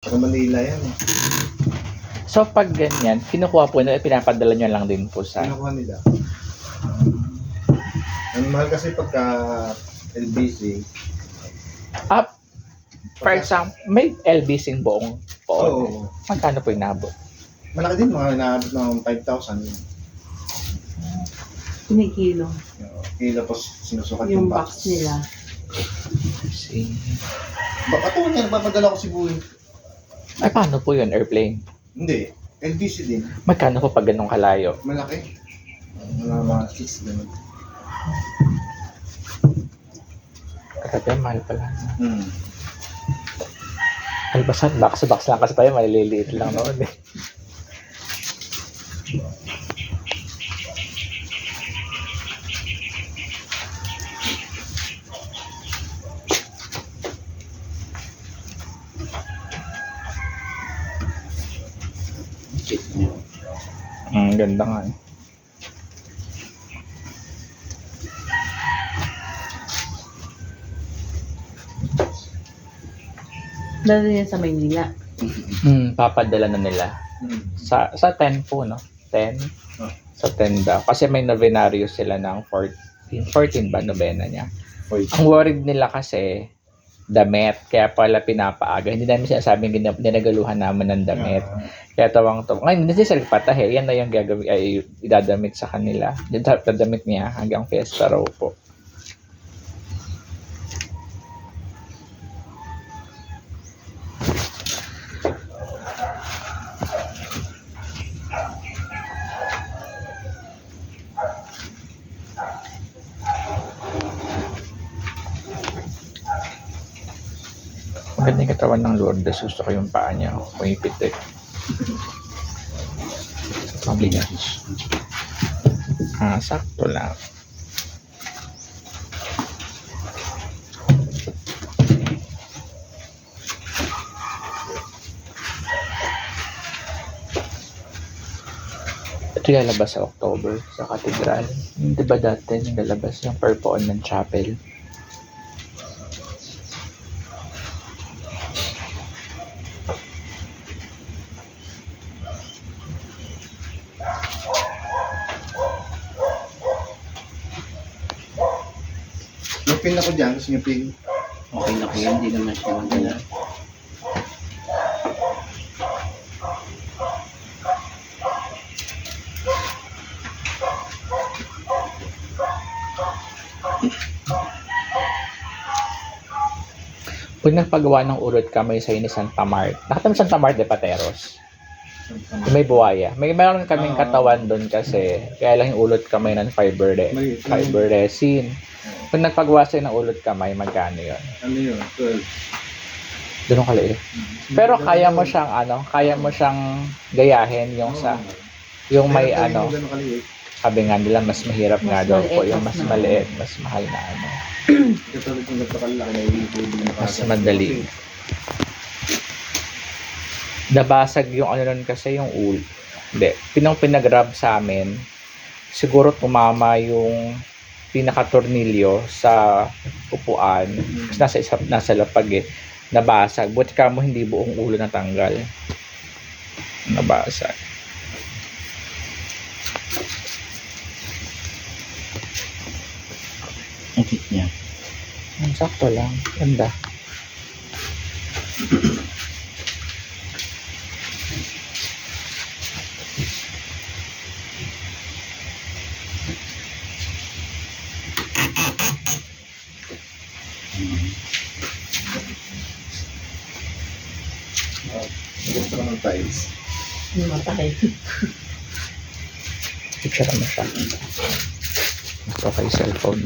Sa Manila yan eh. So pag ganyan, kinukuha po nila, pinapadala nyo lang din po sa... Kinukuha nila. Ang mahal kasi pagka LBC. For example, may LBC buong poon. Oo. Magkano po inabot? Malaki din, mga inaabot ng 5,000 yun. Kinikilo. Kilo tapos sinusukat Yung box nila. See. Baka ito nga, papadala ko si Buhay. Ay, paano po yun? Airplane? Hindi, LBC din. Magkano po pag ganun kalayo? Malaki. Mga 6 ganun. Grabe, mahal pala. Hmm. Box to box lang kasi tayo, maliliit lang noon eh. Ganda nga eh. Dala yan sa Maynila. Papadala na nila. Sa 10 po, no? 10? Sa 10 daw. Kasi may novenario sila ng 14 ba novena niya. Ang worried nila kasi, damit. Kaya pala pinapaaga. Hindi namin sinasabing ginagaluhan naman ng damit. Kaya tawang to. Ngayon, hindi sila patahe. Yan na yung gagawin, ay idadamit sa kanila. Dadamit niya hanggang fiesta raw po. Maganda yung katawan ng Lourdes. Gusto ko yung paa niya. Pumipit eh. Mabigat. Sakto lang. Ito yung lalabas sa October sa Cathedral. Hindi ba dati yung lalabas yung Perpoon ng Chapel? Yung pin ako dyan, gusto nyo pin? Okay na po yun, hindi naman siya magdala. Pag nagpagawa ng urot kamay sa ni Santa Marta. Nakita mo Santa Marta de Pateros? Yung may buhaya. Meron kaming katawan doon kasi kaya lang yung ulot kamay ng fiber resin. Pag nagpagawa sa'yo ng ulot kamay, magkano yun? Ano yun? 12. Doon kaliit. Pero kaya mo siyang gayahin yung sa yung may Pero ganun kaliit. sabi nga nila mas mahirap nga Mas daw maliit, po yung mas mas mahal. maliit, mas mahal na ano. Katulad yung nagpakalaki na yung Mas madali. Nabasag yung ano nun kasi yung Hindi. Pinag-rub sa amin. Siguro tumama yung pinaka-tornilyo sa upuan. Kasi nasa lapag eh. Nabasag. Buti ka mo hindi buong ulo natanggal. Nabasag. Ang cute niya. Sakto lang. Ganda. Gusto ko ng tiles. Matay. Picture mo siya. Ito kay cellphone.